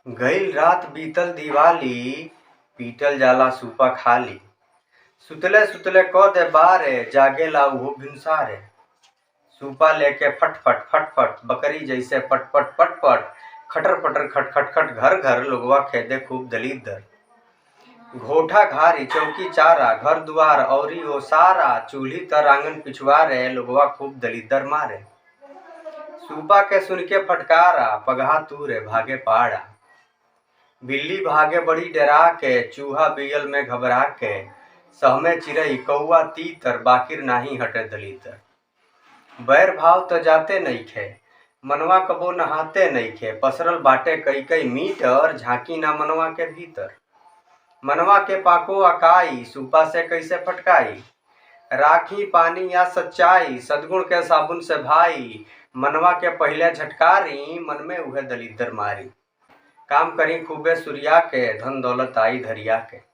गईल रात बीतल दिवाली, पीटल जाला सूपा खाली। सुतले सुतले क दे बारे, जागेला उहो भिनसारे। सूपा लेके फटफट फटफट, बकरी जैसे पटपट पटपट, खटर पटर खट खट खट, घर घर लोगवा खेदे खूब दलीदर। घोठा घारी चौकी चारा, घर दुआर औरी ओ सारा, चूल्ही तर आंगन पिछवारे, लोगवा खूब दलीदर मारे। सूपा के सुन के फटकारा, पगहा तूरे भागे पाड़ा। बिल्ली भागे बड़ी डरा के, चूहा बियल में घबरा के, सहमे चिरई कौआ तीतर, बाकिर नाही हटे दलीदर। बैर भाव त जाते नइखे, मनवा कबो नहाते नइखे, पसरल बाटे कई कई मीटर, झांकी ना मनवा के भीतर। मनवा के पाको अकाई, सूपा से कैसे फटकाई। राखी पानी या सच्चाई, सद्गुण के साबुन से भाई, मनवा के पहिले झटकारी, मन में उहे दलीदर मारी। काम करी खूबे सुरिया के, धन दौलत आई धरिया के।